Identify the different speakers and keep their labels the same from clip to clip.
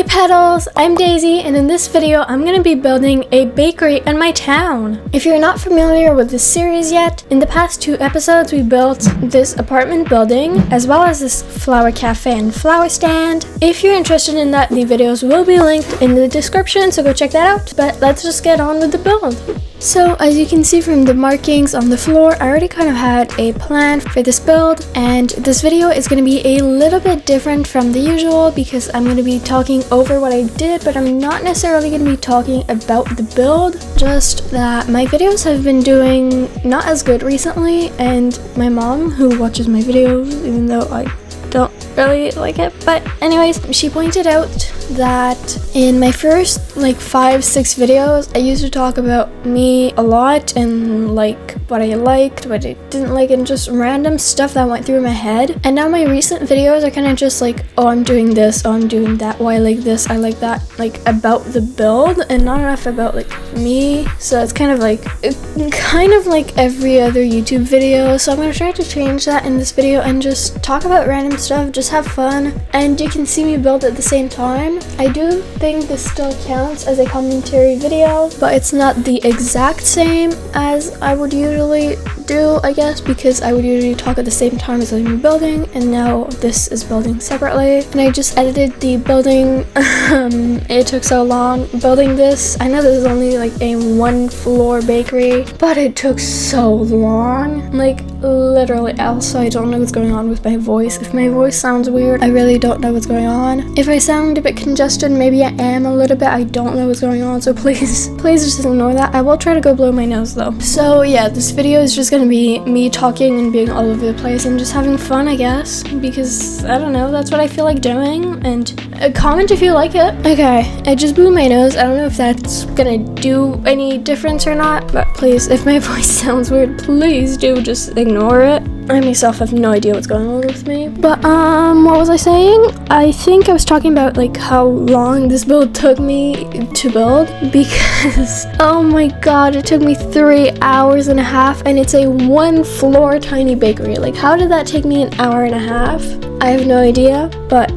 Speaker 1: Petals, I'm Daisy, and in this video I'm going to be building a bakery in my town. If you're not familiar with this series yet, in the past 2 episodes we built this apartment building as well as this flower cafe and flower stand. If you're interested in that, the videos will be linked in the description, so go check that out. But let's just get on with the build. So as you can see from the markings on the floor, I already kind of had a plan for this build, and this video is going to be a little bit different from the usual because I'm going to be talking over what I did, but I'm not necessarily going to be talking about the build, just that my videos have been doing not as good recently, and my mom, who watches my videos even though I don't really like it, but anyways, she pointed out that in my first 5-6 videos I used to talk about me a lot and like what I liked, what I didn't like, and just random stuff that went through my head. And now my recent videos are kind of just like, oh, I'm doing this, oh, I'm doing that, why I like this, I like that, like about the build and not enough about like me. So it's kind of like every other YouTube video. So I'm gonna try to change that in this video and just talk about random stuff, just have fun, and you can see me build at the same time. I do think this still counts as a commentary video, but it's not the exact same as I would usually do, I guess, because I would usually talk at the same time as I'm building, and now this is building separately. And I just edited the building. It took so long building this. I know this is only like a 1-floor bakery, but it took so long, like literally. Also, I don't know what's going on with my voice. If my voice sounds weird, I really don't know what's going on. If I sound a bit congested, maybe I am a little bit. I don't know what's going on, so please just ignore that. I will try to go blow my nose though. So yeah, this video is just gonna be me talking and being all over the place and just having fun, I guess, because I don't know, that's what I feel like doing. And comment if you like it. Okay, I just blew my nose. I don't know if that's gonna do any difference or not, but please, if my voice sounds weird, please do just ignore it. I myself have no idea what's going on with me. But what was I saying? I think I was talking about like how long this build took me to build, because oh my god, it took me 3 hours and a half, and it's a 1-floor tiny bakery. Like, how did that take me an hour and a half? I have no idea, but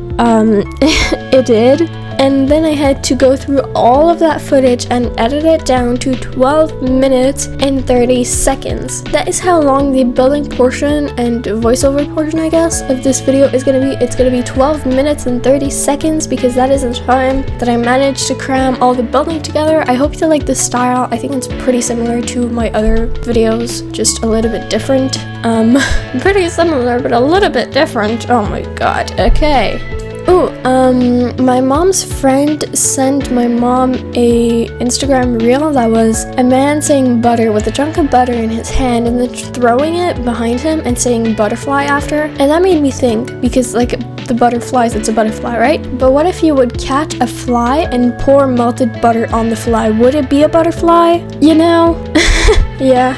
Speaker 1: it did. And then I had to go through all of that footage and edit it down to 12 minutes and 30 seconds. That is how long the building portion and voiceover portion, I guess, of this video is gonna be. It's gonna be 12 minutes and 30 seconds because that is the time that I managed to cram all the building together. I hope you like this style. I think it's pretty similar to my other videos, just a little bit different. Pretty similar, but a little bit different. Oh my god, okay. Oh, my mom's friend sent my mom a Instagram reel that was a man saying butter with a chunk of butter in his hand and then throwing it behind him and saying butterfly after. And that made me think, because like the butterflies, it's a butterfly, right? But what if you would catch a fly and pour melted butter on the fly? Would it be a butterfly? You know? Yeah,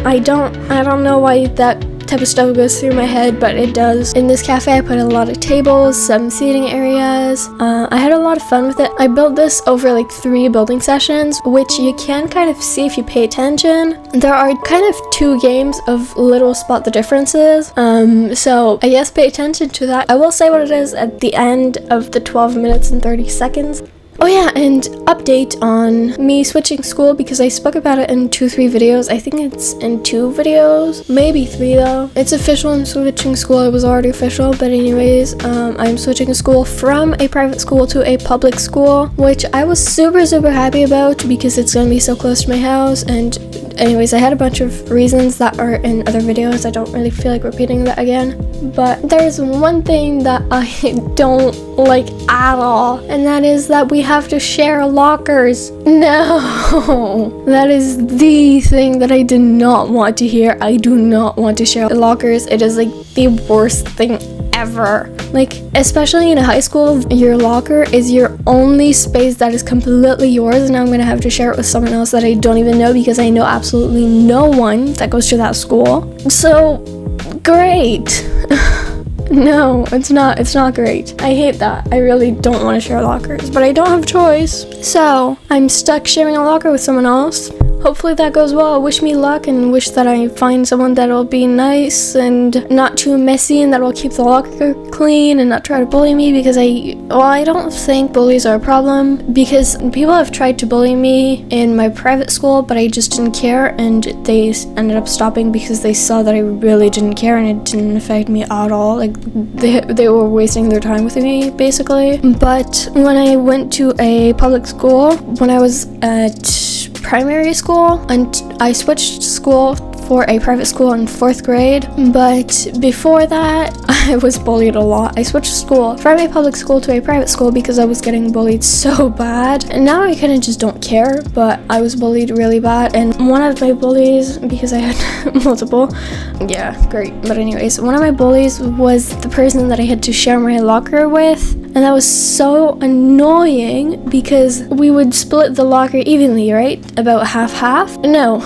Speaker 1: I don't know why that type of stuff goes through my head, but it does. In this cafe I put a lot of tables, some seating areas. I had a lot of fun with it. I built this over like 3 building sessions, which you can kind of see if you pay attention. There are kind of 2 games of little spot the differences, so I guess pay attention to that. I will say what it is at the end of the 12 minutes and 30 seconds. Oh yeah, and update on me switching school, because I spoke about it in 2-3 videos. I think it's in 2 videos, maybe 3 though. It's official, I'm switching school. It was already official, but anyways, I'm switching school from a private school to a public school, which I was super happy about because it's gonna be so close to my house. And anyways, I had a bunch of reasons that are in other videos. I don't really feel like repeating that again, but there's one thing that I don't like at all, and that is that we have to share lockers. No, that is the thing that I did not want to hear. I do not want to share lockers. It is like the worst thing ever. Like, especially in a high school, your locker is your only space that is completely yours, and now I'm gonna have to share it with someone else that I don't even know because I know absolutely no one that goes to that school. So great. No, it's not great. I hate that. I really don't want to share lockers, but I don't have a choice. So I'm stuck sharing a locker with someone else. hopefully that goes well. Wish me luck and wish that I find someone that'll be nice and not too messy and that'll keep the locker clean and not try to bully me, because I don't think bullies are a problem, because people have tried to bully me in my private school, but I just didn't care, and they ended up stopping because they saw that I really didn't care and it didn't affect me at all. Like they were wasting their time with me basically. But when I went to a public school when I was at primary school, and I switched school for a private school in 4th grade, but before that I was bullied a lot. I switched school from a public school to a private school because I was getting bullied so bad, and now I kind of just don't care, but I was bullied really bad. And one of my bullies, because I had multiple, yeah, great, but anyways, one of my bullies was the person that I had to share my locker with, and that was so annoying because we would split the locker evenly, right? About half. No.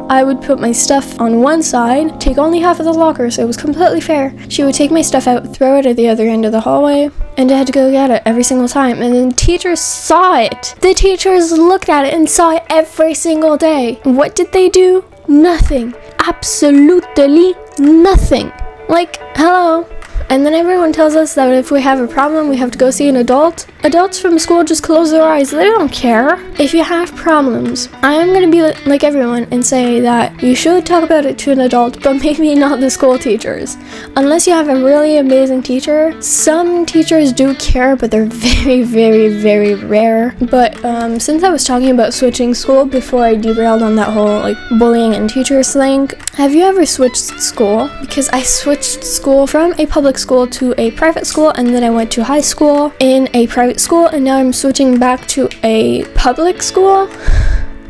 Speaker 1: I would put my stuff on one side, take only half of the locker, so it was completely fair. She would take my stuff out, throw it at the other end of the hallway, and I had to go get it every single time. And then teachers saw it. The teachers looked at it and saw it every single day. What did they do? Nothing. Absolutely nothing. Like, hello. And then everyone tells us that if we have a problem, we have to go see an adult. Adults from school just close their eyes. They don't care. If you have problems, I'm going to be like everyone and say that you should talk about it to an adult, but maybe not the school teachers. Unless you have a really amazing teacher. Some teachers do care, but they're very, very, very rare. But since I was talking about switching school before I derailed on that whole like bullying and teachers thing, have you ever switched school? Because I switched school from a public school to a private school, and then I went to high school in a private school, and now I'm switching back to a public school.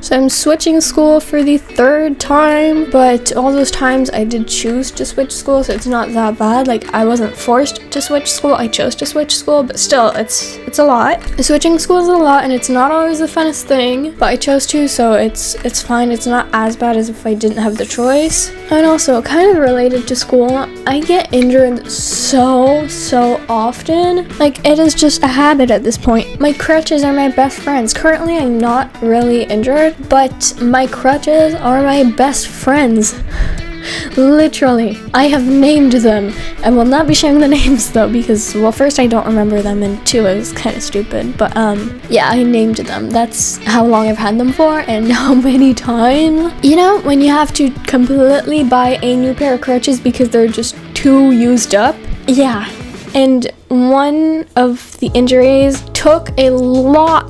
Speaker 1: So I'm switching school for the 3rd time, but all those times I did choose to switch school, so it's not that bad. Like, I wasn't forced to switch school, I chose to switch school, but still, it's a lot. Switching school is a lot, and it's not always the funnest thing, but I chose to, so it's fine. It's not as bad as if I didn't have the choice. And also, kind of related to school, I get injured so often. Like, it is just a habit at this point. My crutches are my best friends. Currently, I'm not really injured, but my crutches are my best friends. Literally, I have named them. I will not be sharing the names though, because, well, first I don't remember them, and 2, it was kind of stupid, but yeah, I named them. That's how long I've had them for and how many times. You know, when you have to completely buy a new pair of crutches because they're just too used up? Yeah. And one of the injuries took a lot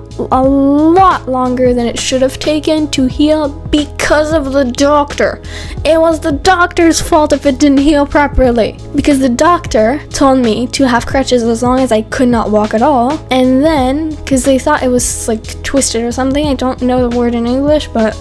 Speaker 1: longer than it should have taken to heal because of the doctor. It was the doctor's fault if it didn't heal properly, because the doctor told me to have crutches as long as I could not walk at all, and then because they thought it was like twisted or something, I don't know the word in English, but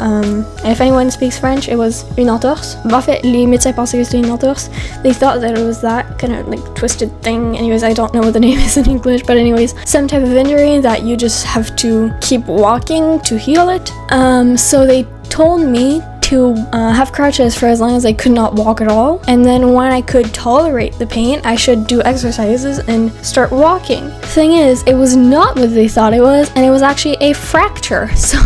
Speaker 1: if anyone speaks French, it was une entorse. En fait, les médecins pensaient que c'était une entorse. They thought that it was that kind of like twisted thing. Anyways, I don't know what the name is in English, but anyways, some type of injury that you just have to keep walking to heal it. So they told me to have crutches for as long as I could not walk at all, and then when I could tolerate the pain, I should do exercises and start walking. Thing is, it was not what they thought it was, and it was actually a fracture. So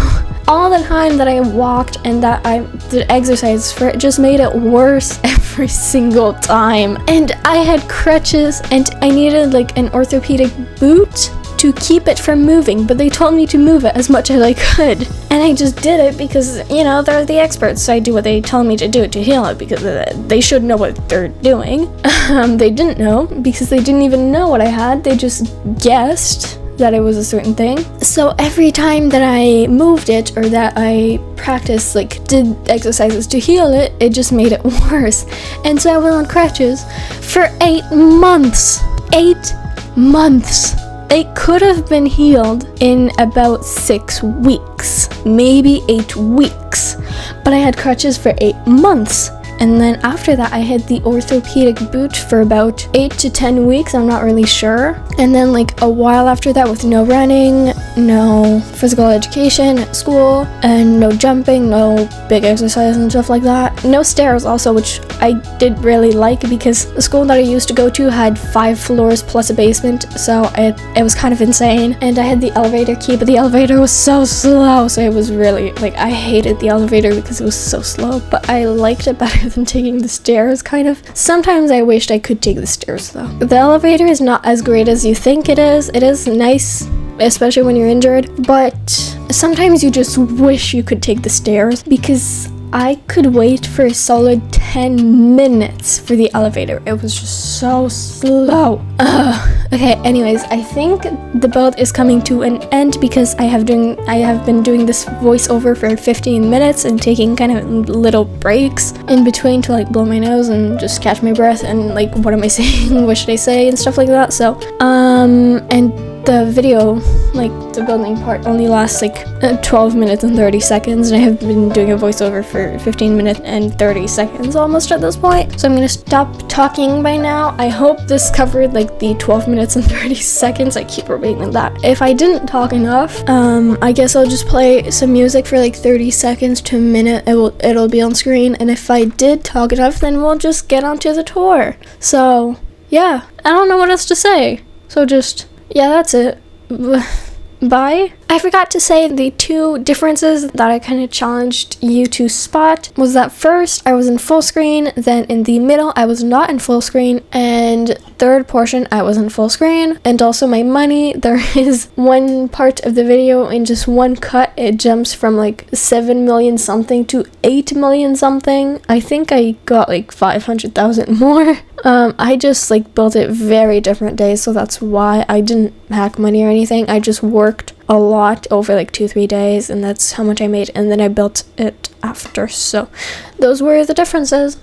Speaker 1: all the time that I walked and that I did exercises for it just made it worse every single time. And I had crutches and I needed like an orthopedic boot to keep it from moving, but they told me to move it as much as I could. And I just did it because, you know, they're the experts, so I do what they tell me to do to heal it, because they should know what they're doing. They didn't know, because they didn't even know what I had. They just guessed that it was a certain thing. So every time that I moved it, or that I practiced, like did exercises to heal it, it just made it worse. And so I went on crutches for 8 months. 8 months. It could have been healed in about 6 weeks, maybe 8 weeks, but I had crutches for 8 months. and then after that I had the orthopedic boot for about 8 to 10 weeks, I'm not really sure. And then like a while after that with no running, no physical education at school, and no jumping, no big exercise and stuff like that. No stairs also, which I did really like because the school that I used to go to had 5 floors plus a basement, so it was kind of insane. And I had the elevator key, but the elevator was so slow, so it was really, like, I hated the elevator because it was so slow, but I liked it better than taking the stairs, kind of. Sometimes I wished I could take the stairs though. The elevator is not as great as you think it is. It is nice, especially when you're injured, but sometimes you just wish you could take the stairs because I could wait for a solid 10 minutes for the elevator. It was just so slow. Okay, anyways, I think the build is coming to an end because I have been doing this voiceover for 15 minutes and taking kind of little breaks in between to like blow my nose and just catch my breath and like, what am I saying? What should I say? And stuff like that. So, and the video, like the building part, only lasts like 12 minutes and 30 seconds, and I have been doing a voiceover for 15 minutes and 30 seconds almost at this point, so I'm gonna stop talking by now. I hope this covered like the 12 minutes and 30 seconds. I keep repeating that. If I didn't talk enough, I guess I'll just play some music for like 30 seconds to a minute. It'll be on screen, and if I did talk enough, then we'll just get onto the tour. So yeah, I don't know what else to say, so just, yeah, that's it. Bye. I forgot to say the 2 differences that I kind of challenged you to spot was that first I was in full screen, then in the middle I was not in full screen, and third portion I was in full screen. And also my money, there is one part of the video in just one cut, it jumps from like 7 million something to 8 million something. I think I got like 500,000 more. I just like built it very different days, so that's why I didn't hack money or anything. I just worked a lot over like 2-3 days, and that's how much I made, and then I built it after. So those were the differences.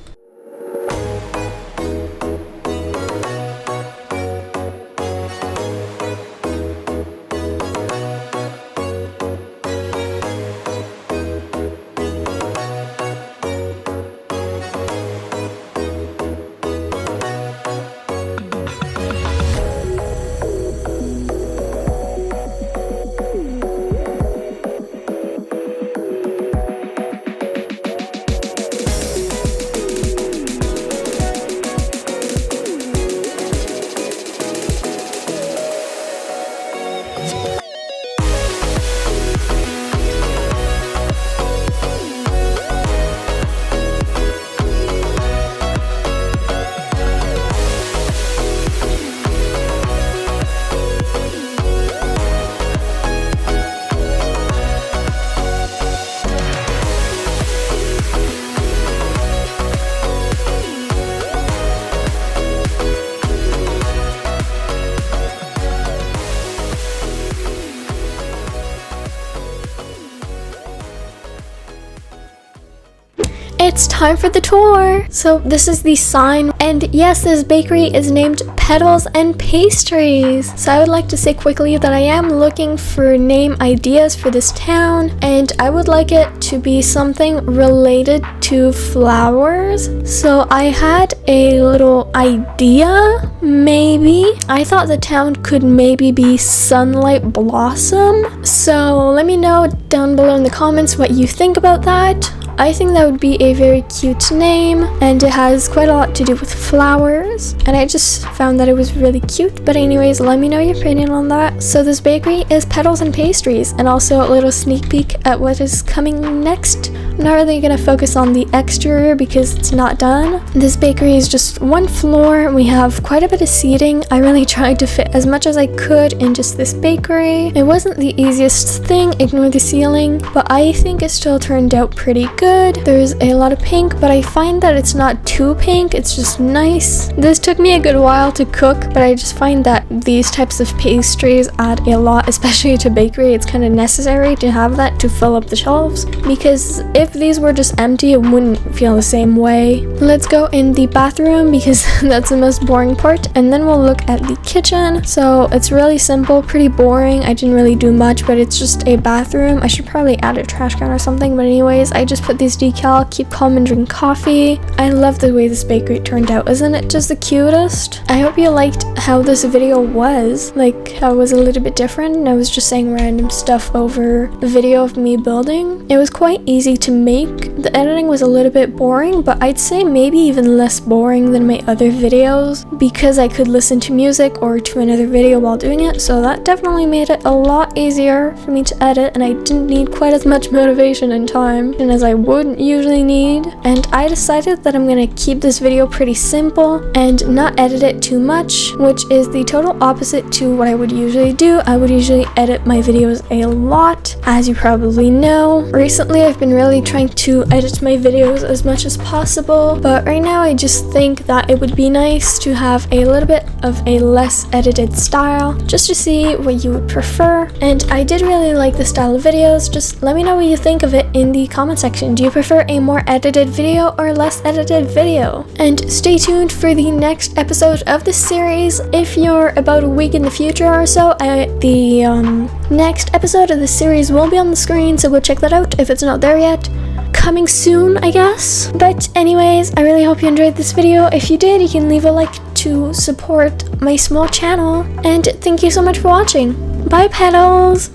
Speaker 1: It's time for the tour. So this is the sign, and yes, this bakery is named Petals and Pastries. So I would like to say quickly that I am looking for name ideas for this town, and I would like it to be something related to flowers. So I had a little idea, maybe. I thought the town could maybe be Sunlight Blossom. So let me know down below in the comments what you think about that. I think that would be a very cute name, and it has quite a lot to do with flowers, and I just found that it was really cute. But anyways, let me know your opinion on that. So this bakery is Petals and Pastries, and also a little sneak peek at what is coming next. I'm not really gonna focus on the exterior because it's not done. This bakery is just one floor. We have quite a bit of seating. I really tried to fit as much as I could in just this bakery. It wasn't the easiest thing, ignore the ceiling, but I think it still turned out pretty good. There's a lot of pink, but I find that it's not too pink, it's just nice. This took me a good while to cook, but I just find that these types of pastries add a lot, especially to bakery. It's kind of necessary to have that to fill up the shelves, because if if these were just empty, it wouldn't feel the same way. Let's go in the bathroom because that's the most boring part, and then we'll look at the kitchen. So it's really simple, pretty boring. I didn't really do much, but it's just a bathroom. I should probably add a trash can or something, but anyways, I just put these decal, keep calm and drink coffee. I love the way this bakery turned out. Isn't it just the cutest? I hope you liked how this video was, like how it was a little bit different and I was just saying random stuff over the video of me building. It was quite easy to make. The editing was a little bit boring, but I'd say maybe even less boring than my other videos because I could listen to music or to another video while doing it, so that definitely made it a lot easier for me to edit, and I didn't need quite as much motivation and time as I would usually need. And I decided that I'm gonna keep this video pretty simple and not edit it too much, which is the total opposite to what I would usually do. I would usually edit my videos a lot, as you probably know. Recently I've been really trying to edit my videos as much as possible, but right now I just think that it would be nice to have a little bit of a less edited style, just to see what you would prefer. And I did really like the style of videos. Just let me know what you think of it in the comment section. Do you prefer a more edited video or less edited video? And stay tuned for the next episode of this series. If you're about a week in the future or so, the next episode of this series will be on the screen, so go check that out if it's not there yet. Coming soon, I guess. But anyways, I really hope you enjoyed this video. If you did, you can leave a like to support my small channel. And thank you so much for watching. Bye, Petals!